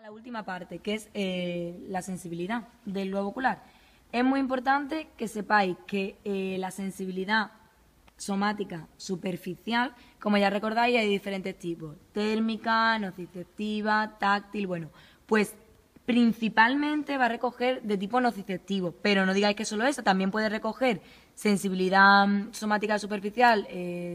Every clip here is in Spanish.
La última parte, que es la sensibilidad del globo ocular. Es muy importante que sepáis que la sensibilidad somática superficial, como ya recordáis, hay diferentes tipos: térmica, nociceptiva, táctil. Bueno, pues principalmente va a recoger de tipo nociceptivo, pero no digáis que solo eso, también puede recoger sensibilidad somática superficial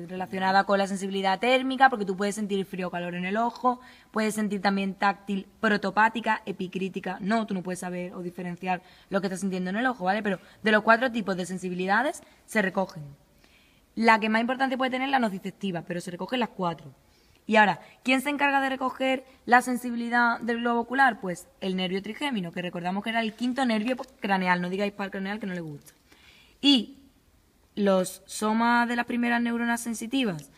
relacionada con la sensibilidad térmica, porque tú puedes sentir frío o calor en el ojo, puedes sentir también táctil protopática, epicrítica, no, tú no puedes saber o diferenciar lo que estás sintiendo en el ojo, ¿vale? Pero de los 4 tipos de sensibilidades se recogen. La que más importante puede tener es la nociceptiva, pero se recogen las 4. Y ahora, ¿quién se encarga de recoger la sensibilidad del globo ocular? Pues el nervio trigémino, que recordamos que era el 5.º nervio craneal, no digáis paracraneal que no le gusta. Y los somas de las primeras neuronas sensitivas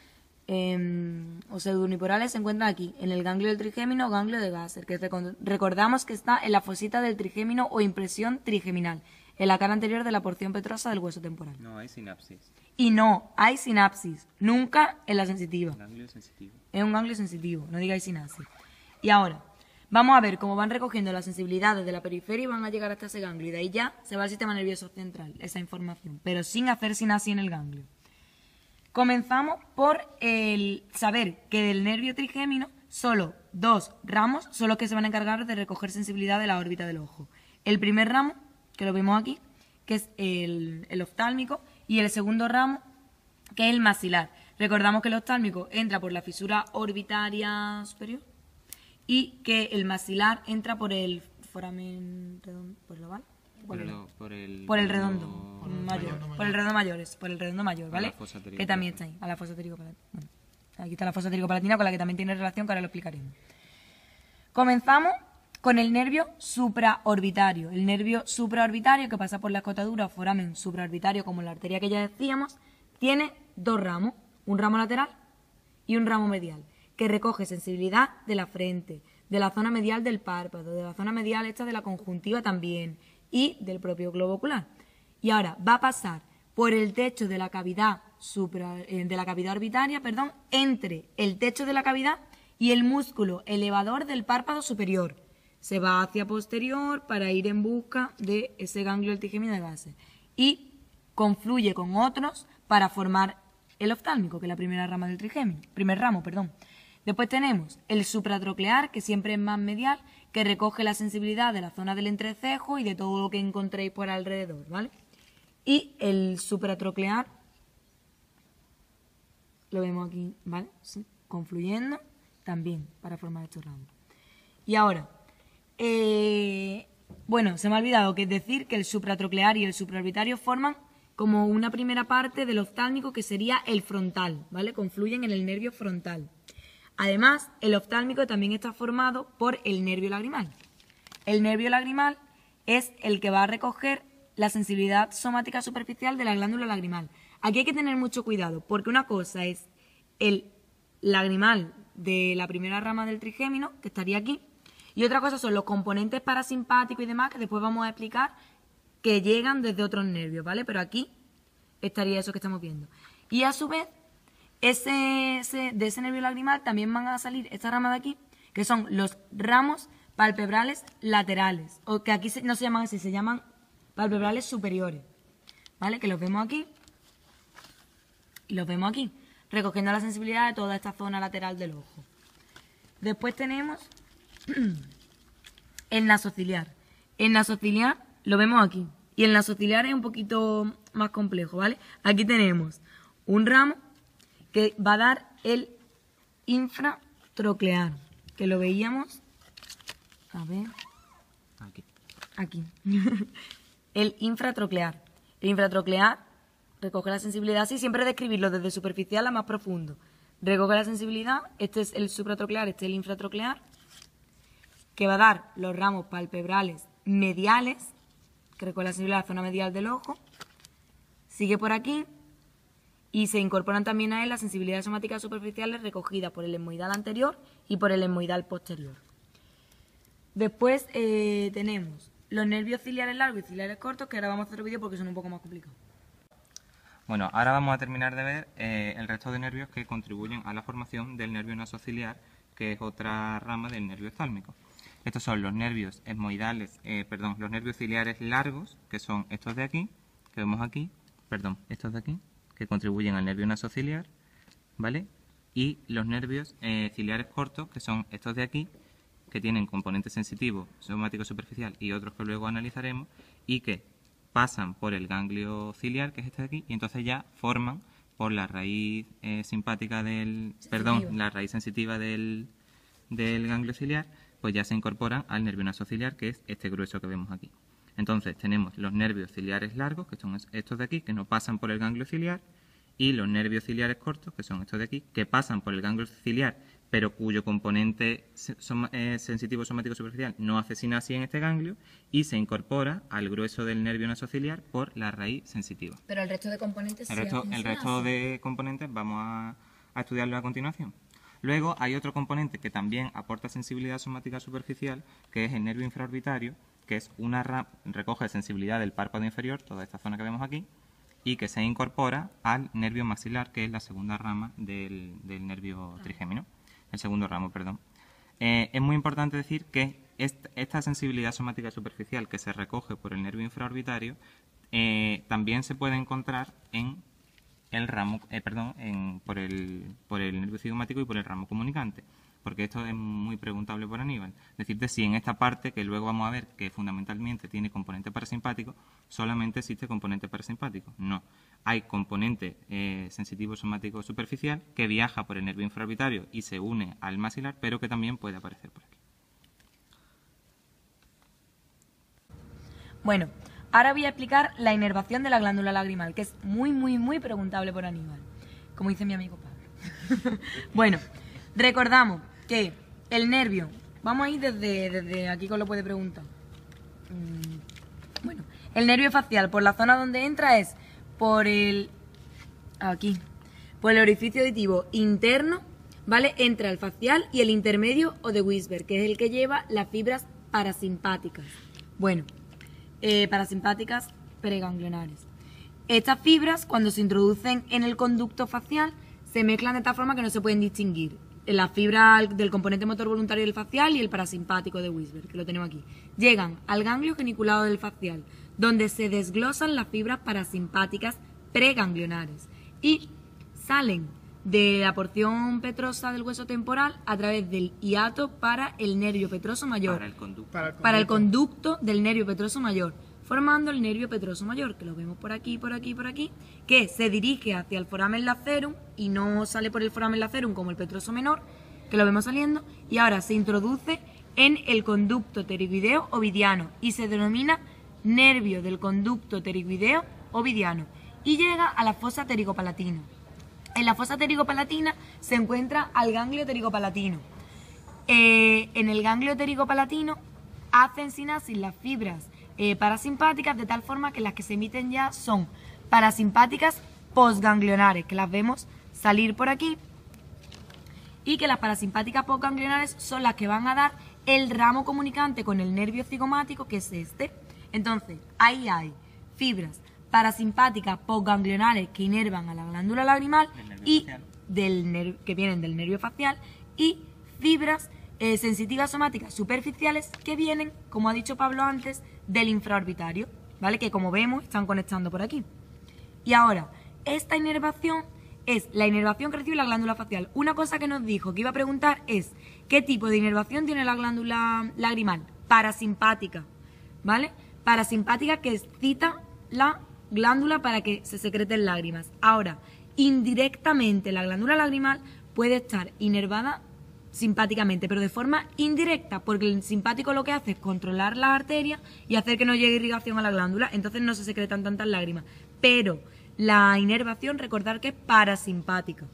o pseudoniporales se encuentran aquí, en el ganglio del trigémino o ganglio de Gasser, que recordamos que está en la fosita del trigémino o impresión trigeminal, en la cara anterior de la porción petrosa del hueso temporal. No hay sinapsis. Y no hay sinapsis, nunca en la sensitiva. Ganglio sensitivo. Es un ganglio sensitivo, no digáis sinapsis. Y ahora, vamos a ver cómo van recogiendo las sensibilidades de la periferia y van a llegar hasta ese ganglio. Y de ahí ya se va al sistema nervioso central, esa información, pero sin hacer sinapsis en el ganglio. Comenzamos por el saber que del nervio trigémino solo 2 ramos son los que se van a encargar de recoger sensibilidad de la órbita del ojo. El primer ramo, que lo vemos aquí, que es el oftálmico, y el segundo ramo, que es el maxilar. Recordamos que el oftálmico entra por la fisura orbitaria superior y que el maxilar entra por el foramen redondo, ¿por el oval? Por el redondo mayor, por el redondo mayor, ¿vale? Que también está ahí, a la fosa ptericopalatina. Bueno, aquí está la fosa ptericopalatina, con la que también tiene relación, que ahora lo explicaremos. Comenzamos con el nervio supraorbitario. El nervio supraorbitario, que pasa por la escotadura o foramen supraorbitario, como la arteria que ya decíamos, tiene 2 ramos, un ramo lateral y un ramo medial, que recoge sensibilidad de la frente, de la zona medial del párpado, de la zona medial esta de la conjuntiva también, y del propio globo ocular. Y ahora va a pasar por el techo de la cavidad orbitaria, entre el techo de la cavidad y el músculo elevador del párpado superior. Se va hacia posterior para ir en busca de ese ganglio del trigémino de Gasser y confluye con otros para formar el oftálmico, que es la primera rama del trigémino, primer ramo. Después tenemos el supratroclear, que siempre es más medial, que recoge la sensibilidad de la zona del entrecejo y de todo lo que encontréis por alrededor, ¿vale? Y el supratroclear, lo vemos aquí, ¿vale? Sí, confluyendo también para formar estos ramos. Y ahora, bueno, se me ha olvidado decir que el supratroclear y el supraorbitario forman como una primera parte del oftálmico, que sería el frontal, ¿vale? Confluyen en el nervio frontal. Además, el oftálmico también está formado por el nervio lagrimal. El nervio lagrimal es el que va a recoger la sensibilidad somática superficial de la glándula lagrimal. Aquí hay que tener mucho cuidado, porque una cosa es el lagrimal de la primera rama del trigémino, que estaría aquí, y otra cosa son los componentes parasimpáticos y demás, que después vamos a explicar, que llegan desde otros nervios, ¿vale? Pero aquí estaría eso que estamos viendo. Y a su vez, de ese nervio lagrimal también van a salir esta rama de aquí, que son los ramos palpebrales laterales, o que aquí no se llaman así, se llaman palpebrales superiores, ¿vale? Que los vemos aquí y los vemos aquí, recogiendo la sensibilidad de toda esta zona lateral del ojo. Después tenemos el nasociliar. El nasociliar lo vemos aquí, y el nasociliar es un poquito más complejo, ¿vale? Aquí tenemos un ramo que va a dar el infratroclear, que lo veíamos, a ver, aquí. El infratroclear. El infratroclear recoge la sensibilidad así, siempre describirlo desde superficial a más profundo. Recoge la sensibilidad, este es el supratroclear, este es el infratroclear, que va a dar los ramos palpebrales mediales, que recoge la sensibilidad de la zona medial del ojo, sigue por aquí, y se incorporan también a él las sensibilidades somáticas superficiales recogidas por el etmoidal anterior y por el etmoidal posterior. Después tenemos los nervios ciliares largos y ciliares cortos, que ahora vamos a hacer otro vídeo porque son un poco más complicados. Bueno, ahora vamos a terminar de ver el resto de nervios que contribuyen a la formación del nervio nasociliar, que es otra rama del nervio oftálmico. Estos son los nervios esmoidales, los nervios ciliares largos, que son estos de aquí, que vemos aquí, estos de aquí, que contribuyen al nervio nasociliar, ¿vale? Y los nervios ciliares cortos, que son estos de aquí, que tienen componente sensitivo, somático superficial y otros que luego analizaremos, y que pasan por el ganglio ciliar, que es este de aquí, y entonces ya forman por la raíz simpática la raíz sensitiva del ganglio ciliar, pues ya se incorporan al nervio nasociliar, que es este grueso que vemos aquí. Entonces tenemos los nervios ciliares largos, que son estos de aquí, que no pasan por el ganglio ciliar, y los nervios ciliares cortos, que son estos de aquí, que pasan por el ganglio ciliar, pero cuyo componente sensitivo somático superficial no hace sinasia en este ganglio y se incorpora al grueso del nervio nasociliar por la raíz sensitiva. Pero el resto de componentes El resto de componentes vamos a estudiarlo a continuación. Luego hay otro componente que también aporta sensibilidad somática superficial, que es el nervio infraorbitario, que es recoge sensibilidad del párpado inferior, toda esta zona que vemos aquí, y que se incorpora al nervio maxilar, que es la segunda rama del nervio trigémino. El segundo ramo, perdón. Es muy importante decir que esta sensibilidad somática superficial que se recoge por el nervio infraorbitario también se puede encontrar en el ramo, por el nervio cigomático y por el ramo comunicante, porque esto es muy preguntable por Aníbal. Decirte si en esta parte, que luego vamos a ver que fundamentalmente tiene componente parasimpático, solamente existe componente parasimpático. No. Hay componente sensitivo somático superficial que viaja por el nervio infraorbitario y se une al maxilar, pero que también puede aparecer por aquí. Bueno, ahora voy a explicar la inervación de la glándula lagrimal, que es muy, muy, muy preguntable por Aníbal, como dice mi amigo Pablo. Bueno, recordamos que el nervio, vamos a ir desde aquí que os lo puede preguntar. Bueno, el nervio facial, por la zona donde entra es por el orificio auditivo interno, ¿vale? Entre el facial y el intermedio o de Wisberg, que es el que lleva las fibras parasimpáticas. Bueno, parasimpáticas preganglionares. Estas fibras, cuando se introducen en el conducto facial, se mezclan de tal forma que no se pueden distinguir la fibra del componente motor voluntario del facial y el parasimpático de Wisberg, que lo tenemos aquí. Llegan al ganglio geniculado del facial, donde se desglosan las fibras parasimpáticas preganglionares y salen de la porción petrosa del hueso temporal a través del hiato para el nervio petroso mayor, para el conducto del nervio petroso mayor, formando el nervio petroso mayor, que lo vemos por aquí, por aquí, por aquí, que se dirige hacia el foramen lacerum y no sale por el foramen lacerum como el petroso menor, que lo vemos saliendo, y ahora se introduce en el conducto pterigoideo ovidiano y se denomina nervio del conducto pterigoideo ovidiano y llega a la fosa pterigopalatina. En la fosa pterigopalatina se encuentra al ganglio pterigopalatino. En el ganglio pterigopalatino hacen sinasis las fibras parasimpáticas, de tal forma que las que se emiten ya son parasimpáticas postganglionares, que las vemos salir por aquí, y que las parasimpáticas postganglionares son las que van a dar el ramo comunicante con el nervio cigomático, que es este. Entonces, ahí hay fibras parasimpáticas postganglionares que inervan a la glándula lagrimal y que vienen del nervio facial, y fibras sensitivas somáticas superficiales que vienen, como ha dicho Pablo antes, del infraorbitario, ¿vale? Que como vemos están conectando por aquí. Y ahora, esta inervación es la inervación que recibe la glándula facial. Una cosa que nos dijo que iba a preguntar es ¿qué tipo de inervación tiene la glándula lagrimal? Parasimpática, ¿vale? Parasimpática, que excita la glándula para que se secreten lágrimas. Ahora, indirectamente la glándula lagrimal puede estar inervada simpáticamente, pero de forma indirecta, porque el simpático lo que hace es controlar las arterias y hacer que no llegue irrigación a la glándula, entonces no se secretan tantas lágrimas. Pero la inervación, recordar que es parasimpática.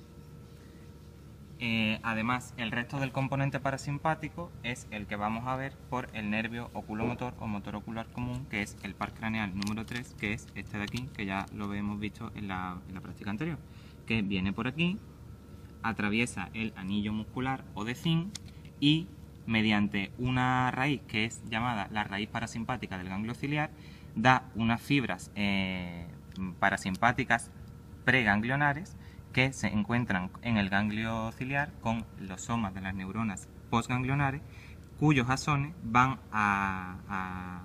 Además, el resto del componente parasimpático es el que vamos a ver por el nervio oculomotor o motor ocular común, que es el par craneal número 3, que es este de aquí, que ya lo hemos visto en la práctica anterior, que viene por aquí, atraviesa el anillo muscular o de Zinc y mediante una raíz que es llamada la raíz parasimpática del ganglio ciliar, da unas fibras parasimpáticas preganglionares que se encuentran en el ganglio ciliar con los somas de las neuronas postganglionares cuyos axones van a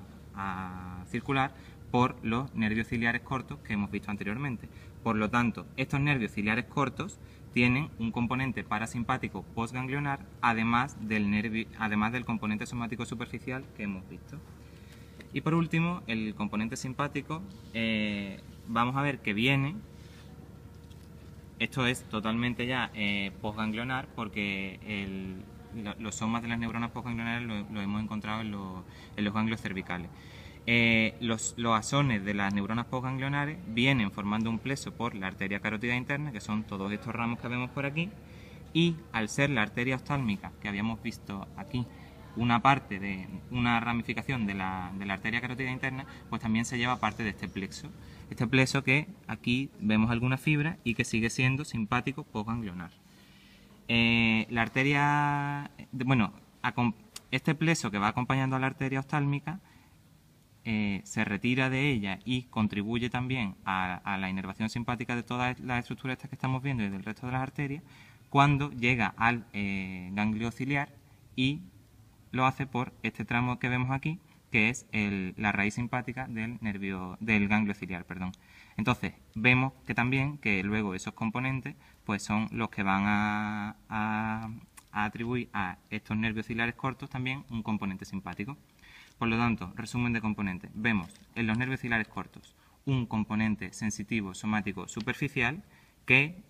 circular por los nervios ciliares cortos que hemos visto anteriormente. Por lo tanto, estos nervios ciliares cortos tienen un componente parasimpático postganglionar, además del componente somático superficial que hemos visto. Y por último, el componente simpático, vamos a ver que viene, esto es totalmente ya postganglionar, porque los somas de las neuronas postganglionares lo hemos encontrado en los ganglios cervicales. Los axones de las neuronas postganglionares vienen formando un plexo por la arteria carótida interna, que son todos estos ramos que vemos por aquí, y al ser la arteria oftálmica que habíamos visto aquí una parte de una ramificación de la arteria carótida interna, pues también se lleva parte de este plexo que aquí vemos alguna fibra y que sigue siendo simpático postganglionar. La arteria, este plexo que va acompañando a la arteria oftálmica se retira de ella y contribuye también a la inervación simpática de todas las estructuras estas que estamos viendo y del resto de las arterias, cuando llega al ganglio ciliar, y lo hace por este tramo que vemos aquí, que es la raíz simpática del ganglio ciliar. Entonces, vemos que también que luego esos componentes pues son los que van a atribuir a estos nervios ciliares cortos también un componente simpático. Por lo tanto, resumen de componentes. Vemos en los nervios ciliares cortos un componente sensitivo somático superficial que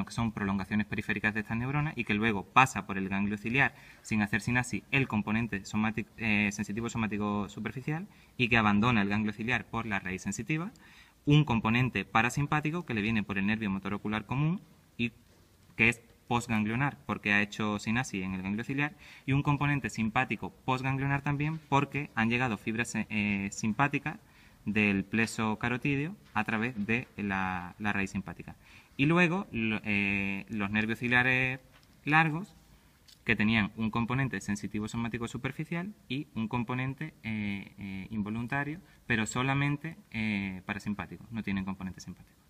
son prolongaciones periféricas de estas neuronas y que luego pasa por el ganglio ciliar sin hacer sinapsis el componente sensitivo somático superficial y que abandona el ganglio ciliar por la raíz sensitiva, un componente parasimpático que le viene por el nervio motor ocular común y que es postganglionar porque ha hecho sinapsis en el ganglio ciliar, y un componente simpático postganglionar también porque han llegado fibras simpáticas del plexo carotídeo a través de la raíz simpática. Y luego los nervios ciliares largos, que tenían un componente sensitivo somático superficial y un componente involuntario, pero solamente parasimpático, no tienen componente simpático.